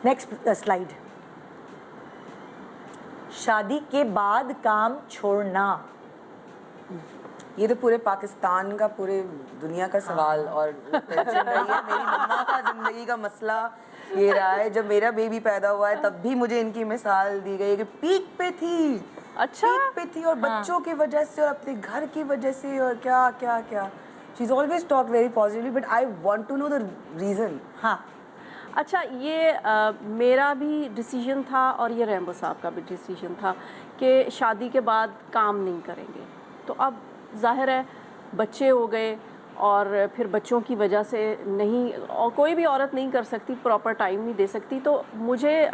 Next slide. شادی کے بعد کام چھوڑنا, یہ تو پورے پاکستان کا, پورے دنیا کا سوال اور ٹینشن رہی ہے. میری مما کا زندگی کا مسئلہ یہ رہا ہے, جب میرا بیبی پیدا ہوا ہے تب بھی مجھے ان کی مثال دی گئی کہ پیک پہ تھی, اچھا پیک پہ تھی, اور بچوں کی وجہ سے اور اپنے گھر کی وجہ سے اور کیا کیا کیا. She's always talked very positively, but I want to know the reason. ہاں اچھا, یہ میرا بھی ڈیسیژن تھا اور یہ ریمبو صاحب کا بھی ڈیسیژن تھا کہ شادی کے بعد کام نہیں کریں گے. تو اب ظاہر ہے بچے ہو گئے اور پھر بچوں کی وجہ سے نہیں, اور کوئی بھی عورت نہیں کر سکتی, پراپر ٹائم نہیں دے سکتی. تو مجھے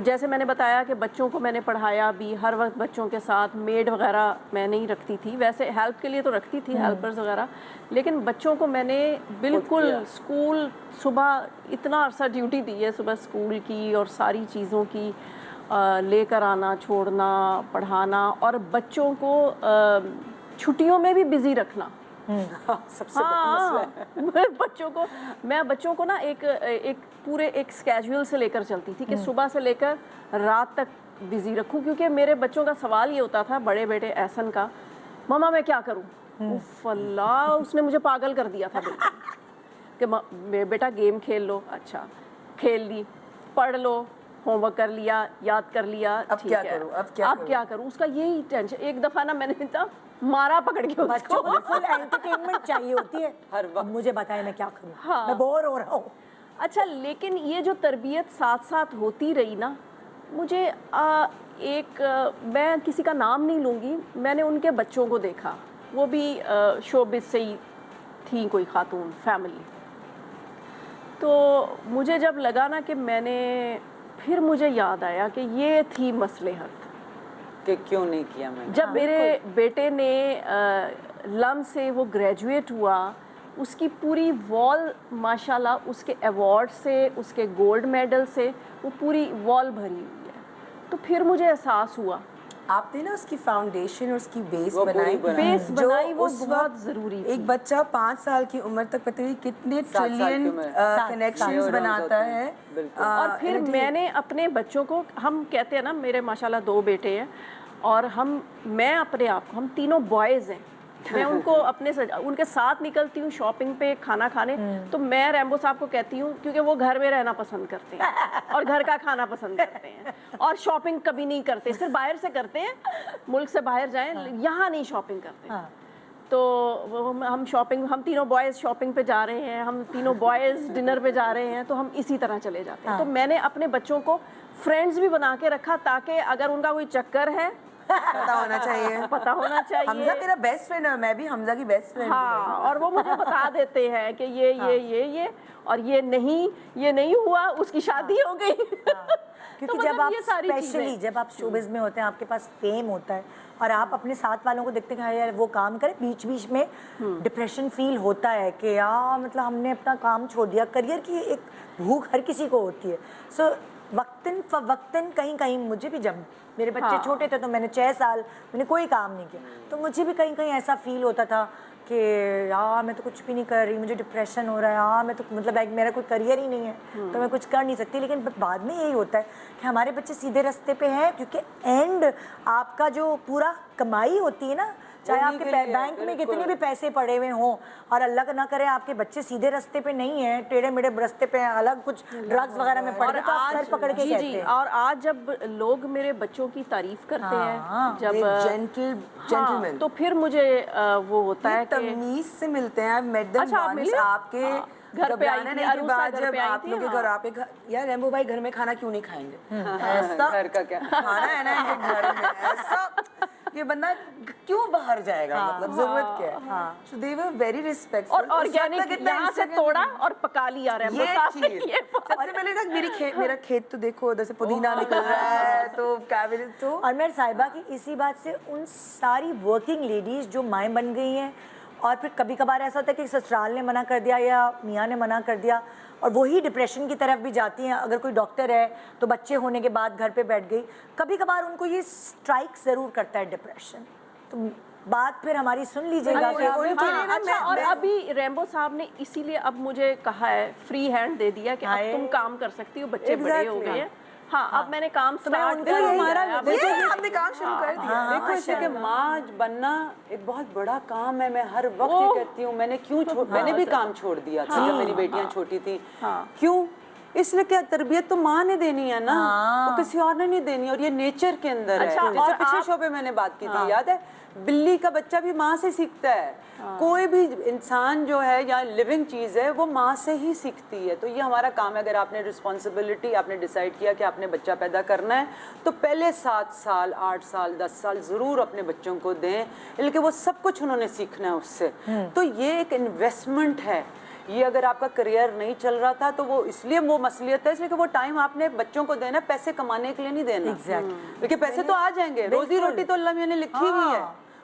جیسے میں نے بتایا کہ بچوں کو میں نے پڑھایا بھی, ہر وقت بچوں کے ساتھ میڈ وغیرہ میں نہیں رکھتی تھی, ویسے ہیلپ کے لیے تو رکھتی تھی, ہیلپرز وغیرہ, لیکن بچوں کو میں نے بالکل اسکول, صبح اتنا عرصہ ڈیوٹی دی ہے صبح اسکول کی اور ساری چیزوں کی, لے کر آنا, چھوڑنا, پڑھانا, اور بچوں کو چھٹیوں میں بھی بزی رکھنا. سب سے بڑا مسئلہ ہے بچوں کو نا ایک پورے ایک اسکیجول سے لے کر چلتی تھی کہ صبح سے لے کر رات تک بزی رکھوں, کیونکہ میرے بچوں کا سوال یہ ہوتا تھا, بڑے بیٹے احسن کا, ماما میں کیا کروں. اف اللہ, اس نے مجھے پاگل کر دیا تھا بالکل کہ بیٹا گیم کھیل لو. اچھا کھیل لی, پڑھ لو, ہوم ورک کر لیا, یاد کر لیا, اب کیا کروں, اب کیا کروں. اس کا یہی ٹینشن. ایک دفعہ نا میں نے مارا پکڑ کے, بچوں کو فل انٹرٹینمنٹ چاہیے ہوتی ہے ہر وقت, مجھے بتائیں میں کیا کروں, میں بور ہو رہا ہوں. اچھا, لیکن یہ جو تربیت ساتھ ساتھ ہوتی رہی نا, مجھے ایک, میں کسی کا نام نہیں لوں گی, میں نے ان کے بچوں کو دیکھا, وہ بھی شوبز سے ہی تھیں, کوئی خاتون فیملی. تو مجھے جب لگا نا کہ میں نے, پھر مجھے یاد آیا کہ یہ تھی مصلحت کہ کیوں نہیں کیا میں. جب میرے بیٹے نے لم سے وہ گریجویٹ ہوا, اس کی پوری وال ماشاءاللہ اس کے ایوارڈ سے, اس کے گولڈ میڈل سے وہ پوری وال بھری ہوئی ہے. تو پھر مجھے احساس ہوا آپ نے نا اس کی فاؤنڈیشن اور اس کی بیس بنائی, وہ بہت ضروری تھی. ایک بچہ 5 سال کی عمر تک پتہ نہیں کتنے ٹریلین کنیکشنز بناتا ہے. اور پھر میں نے اپنے بچوں کو, ہم کہتے ہیں نا, میرے ماشاءاللہ 2 بیٹے ہیں, اور میں اپنے آپ کو, ہم تینوں بوائز ہیں, میں ان کو ان کے ساتھ نکلتی ہوں شاپنگ پہ, کھانا کھانے. تو میں ریمبو صاحب کو کہتی ہوں, کیونکہ وہ گھر میں رہنا پسند کرتے ہیں اور گھر کا کھانا پسند کرتے ہیں, اور شاپنگ کبھی نہیں کرتے, صرف باہر سے کرتے ہیں, ملک سے باہر جائیں, یہاں نہیں شاپنگ کرتے. تو ہم شاپنگ, ہم تینوں بوائز شاپنگ پہ جا رہے ہیں, ہم تینوں بوائز ڈنر پہ جا رہے ہیں, تو ہم اسی طرح چلے جاتے ہیں. تو میں نے اپنے بچوں کو فرینڈز بھی بنا کے رکھا, تاکہ اگر ان کا کوئی چکر ہے پتا ہونا چاہیے. حمزہ میرا بیسٹ فرینڈ ہے, میں بھی حمزہ کی بیسٹ فرینڈ. ہاں, اور وہ مجھے بتا دیتے ہیں کہ یہ اور یہ نہیں ہوا, اس کی شادی ہو گئی. کیونکہ جب آپ اسپیشلی جب آپ شوبز میں ہوتے ہیں, آپ کے پاس فیم ہوتا ہے, اور آپ اپنے ساتھ والوں کو دیکھتے ہیں کہ یار وہ کام کرے, بیچ بیچ میں ڈپریشن فیل ہوتا ہے کہ یار مطلب ہم نے اپنا کام چھوڑ دیا. کریئر کی ایک بھوک ہر کسی کو ہوتی ہے. سو وقتاً فوقتاً کہیں کہیں مجھے بھی, جب میرے بچے چھوٹے تھے تو میں نے 6 سال میں نے کوئی کام نہیں کیا, تو مجھے بھی کہیں کہیں ایسا فیل ہوتا تھا کہ یار میں تو کچھ بھی نہیں کر رہی, مجھے ڈپریشن ہو رہا ہے, یار میں تو مطلب میرا کوئی کریئر ہی نہیں ہے, تو میں کچھ کر نہیں سکتی. لیکن بعد میں یہی ہوتا ہے کہ ہمارے بچے سیدھے راستے پہ ہیں, کیونکہ اینڈ آپ کا جو پورا کمائی ہوتی ہے نا, چاہے آپ کے بینک میں کتنے بھی پیسے پڑے ہوئے ہوں, اور اللہ نہ کرے آپ کے بچے سیدھے راستے پہ نہیں ہیں, ٹیڑھے میڑھے راستے پہ الگ کچھ ڈرگز وغیرہ میں پڑ گئے, تو آپ سر پکڑ کے کہتے ہیں. اور آج جب لوگ میرے بچوں کی تعریف کرتے ہیں, جب جینٹلمین, تو پھر مجھے وہ ہوتا ہے کہ تمیز سے ملتے ہیں. آپ کے گھر پہ آنے کے بعد جب آپ لوگ کے گھر, آپ یار ریمبو بھائی گھر میں کھانا کیوں نہیں کھائیں گے, ایسا گھر کا کیا کھانا ہے نا گھر میں, ایسا یہ بندہ کیوں باہر جائے گا, مطلب ضرورت کیا ہے. So they were very respectful. اور آرگینک یہاں سے توڑا اور پکا لیا ریمبو صاحب نے. سب سے پہلے نا میرا کھیت تو دیکھو, ادھر سے پودینہ نکل رہا ہے, تو کیبنٹ تو. اور میں صاحبہ کی اسی بات سے ان ساری ورکنگ لیڈیز جو مائیں بن گئی ہیں, اور پھر کبھی کبھار ایسا ہوتا ہے کہ سسرال نے منع کر دیا یا میاں نے منع کر دیا, اور وہی ڈپریشن کی طرف بھی جاتی ہیں. اگر کوئی ڈاکٹر ہے تو بچے ہونے کے بعد گھر پہ بیٹھ گئی, کبھی کبھار ان کو یہ اسٹرائک ضرور کرتا ہے ڈپریشن. تو बात फिर हमारी सुन लीजिएगा कि उनके लिए ना अच्छा, और अभी रैम्बो साहब ने इसीलिए अब मुझे कहा है, फ्री हैंड दे दिया कि अब तुम काम कर सकती हो, बच्चे बड़े हो गए हैं। हाँ, अब मैंने काम स्टार्ट कर दिया है। हमने काम शुरू कर दिया। देखो इसे कि माँ बनना एक बहुत बड़ा काम है। मैं हर वक्त ये कहती हूँ, मैंने भी काम छोड़ दिया था जब मेरी बेटियां छोटी थी। क्यों? इसलिए क्या, तरबियत तो माँ ने देनी है ना, वो किसी और ने नहीं देनी, और ये नेचर के अंदर है। जैसे पिछले शो पे मैंने बात की थी, याद है, बिल्ली का बच्चा भी माँ से सीखता है। कोई भी इंसान जो है या लिविंग चीज़ है वो माँ से ही सीखती है। तो ये हमारा काम है। अगर आपने रिस्पॉन्सिबिलिटी, आपने डिसाइड किया कि आपने बच्चा पैदा करना है, तो पहले 7 साल 8 साल 10 साल ज़रूर अपने बच्चों को दें, लेकिन वो सब कुछ उन्होंने सीखना है उससे। तो ये एक इन्वेस्टमेंट है। ये अगर आपका करियर नहीं चल रहा था तो वो इसलिए वो मसलियत है, इसलिए कि वो टाइम आपने बच्चों को देना, पैसे कमाने के लिए नहीं देना। क्योंकि पैसे तो आ जाएंगे, रोजी रोटी तो अल्लाह मियां ने लिखी हुई है,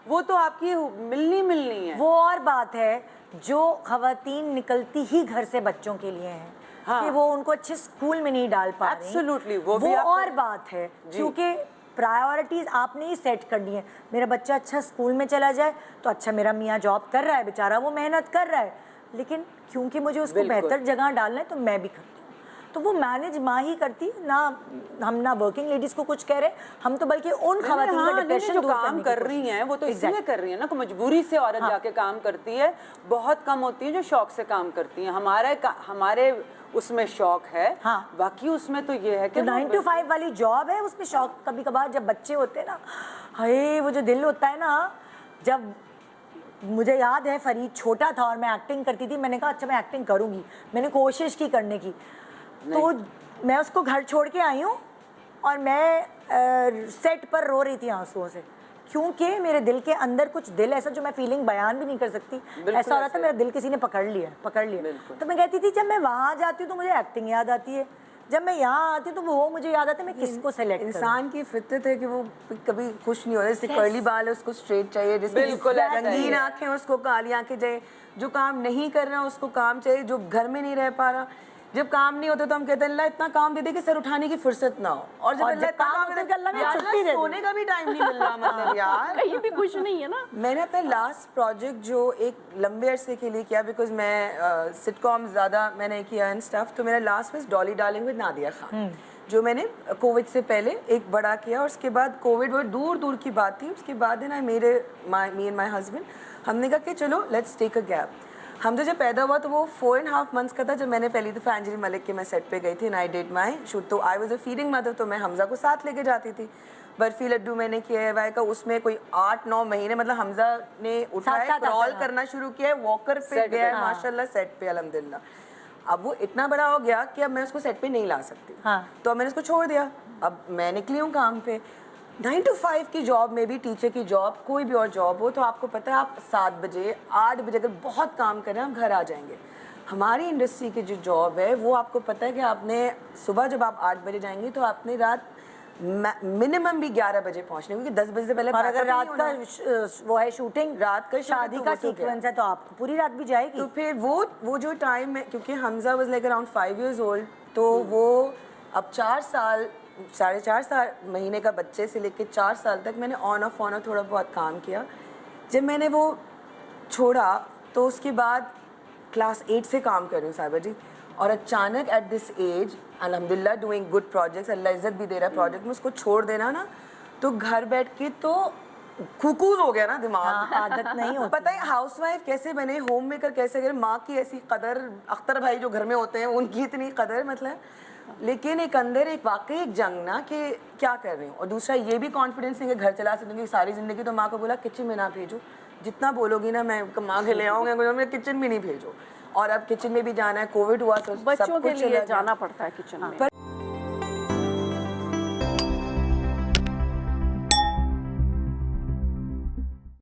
वो तो आपकी मिलनी है। वो और बात है जो खवातीन निकलती ही घर से बच्चों के लिए हैं, कि वो उनको अच्छे स्कूल में नहीं डाल पा रही। एब्सोल्युटली, वो और बात है, क्योंकि प्रायोरिटीज आपने ही सेट कर दी है। मेरा बच्चा अच्छा स्कूल में चला जाए तो अच्छा, मेरा मियाँ जॉब कर रहा है बेचारा, वो मेहनत कर रहा है, लेकिन क्योंकि मुझे उसको बेहतर जगह डालना है तो मैं भी करती हूँ। तो वो मैनेज माँ ही करती है ना। हम ना वर्किंग लेडीज को कुछ कह रहे, हम तो बल्कि उन खवातीन का डिप्रेशन जो काम कर रही हैं वो तो इसलिए कर रही है ना कि मजबूरी से औरत जाके काम करती है। बहुत कम होती है जो शौक से काम करती हैं। हमारे उसमें शौक है, बाकी उसमें तो ये है कि 9 to 5 वाली जॉब है, उसमें शौक कभी कभार जब बच्चे होते हैं ना, हाय वो जो दिल होता है ना। जब मुझे याद है फरीद छोटा था और मैं एक्टिंग करती थी, मैंने कहा अच्छा मैं एक्टिंग करूँगी, मैंने कोशिश की करने की, तो मैं उसको घर छोड़ के आई हूँ और मैं सेट पर रो रही थी आंसुओं से, क्योंकि मेरे दिल के अंदर कुछ दिल ऐसा जो मैं फीलिंग बयान भी नहीं कर सकती, ऐसा हो रहा था मेरा दिल किसी ने पकड़ लिया। तो मैं कहती थी जब मैं वहाँ जाती हूँ तो मुझे एक्टिंग याद आती है, जब मैं यहाँ आती हूँ तो वो मुझे याद आता है मैं किसको सेलेक्ट करूँ। इंसान की फितरत है कि वो कभी खुश नहीं होता। जैसे कर्ली बाल है उसको स्ट्रेट चाहिए, जिसकी रंगीन आंखें उसको काली आंखें चाहिए, जो काम नहीं कर रहा उसको काम चाहिए, जो घर में नहीं रह पा रहा, जब काम नहीं होता तो हम कहते हैं अल्लाह इतना काम दे दे कि सर उठाने की फुर्सत ना हो, और जब अल्लाह इतना काम दे दे अल्लाह ने छुट्टी दे, सोने का भी टाइम नहीं मिल रहा। मतलब यार कहीं भी खुश नहीं है ना। मैंने अपना लास्ट प्रोजेक्ट जो एक लंबे अरसे के लिए किया, बिकॉज मैं सिटकॉम ज़्यादा मैंने किया एंड स्टफ, तो मेरा last was Dolly darling with Nadia Khan, जो मैंने कोविड से पहले एक बड़ा किया, और उसके बाद कोविड वो दूर दूर की बात थी। उसके बाद ना मी एंड माई हस्बैंड हमने कहा कि चलो लेट्स टेक अ गैप। हम तो जब पैदा हुआ तो वो 4.5 months का था जब मैंने पहली दफ़ा अंजलि मलिक के मैं सेट पे गई थी and I did my shoot. तो I was a feeding mother, तो मैं हमजा को साथ लेके जाती थी। बर्फी लड्डू मैंने किया है वाई का, उसमें कोई 8-9 महीने मतलब हमजा ने उठाया, क्रॉल करना शुरू किया है, वॉकर पे गया है माशाल्लाह सेट पे अल्हम्दुलिल्लाह। अब वो इतना बड़ा हो गया कि अब मैं उसको सेट पे नहीं ला सकती, तो अब मैंने उसको छोड़ दिया। अब मैं निकली हूँ काम पे। 9 to 5 की जॉब में भी, टीचर की जॉब, कोई भी और जॉब हो, तो आपको पता है आप 7 बजे 8 बजे अगर बहुत काम करें आप घर आ जाएंगे। हमारी इंडस्ट्री की जो जॉब है वो आपको पता है कि आपने सुबह जब आप 8 बजे जाएंगे तो आपने रात मिनिमम भी 11 बजे पहुंचने, क्योंकि 10 बजे से पहले, और अगर रात का वो है शूटिंग, रात का शादी का सीक्वेंस है तो आपको पूरी रात भी जाएगी। तो फिर वो जो टाइम है, क्योंकि Hamza was like around 5 years old, तो वो अब 4 साल 4.5 साल महीने का बच्चे से लेके 4 साल तक मैंने ऑन ऑफ थोड़ा बहुत काम किया। जब मैंने वो छोड़ा तो उसके बाद क्लास 8 से काम कर रही हूँ साहिबा जी, और अचानक एट दिस एज अल्हम्दुलिल्लाह डूइंग गुड प्रोजेक्ट्स, अल्लाह इज्जत भी दे रहा है प्रोजेक्ट में, उसको छोड़ देना ना तो घर बैठ के तो खुकूज हो गया ना दिमाग। आदत नहीं होती। पता है हाउसवाइफ कैसे बने, होम मेकर कैसे बने, माँ की ऐसी कदर, अख्तर भाई जो घर में होते हैं उनकी इतनी कदर, मतलब। लेकिन एक अंदर एक वाकई एक जंग ना कि क्या कर रही हूँ, और दूसरा ये भी कॉन्फिडेंस नहीं कि घर चला सकूँगी सारी ज़िंदगी। तो माँ को बोला किचन में ना भेजो, जितना बोलोगी ना मैं माँ के ले आऊँगी, किचन में नहीं भेजो। और अब किचन में भी जाना है, कोविड हुआ तो बच्चों के लिए जाना पड़ता है किचन में।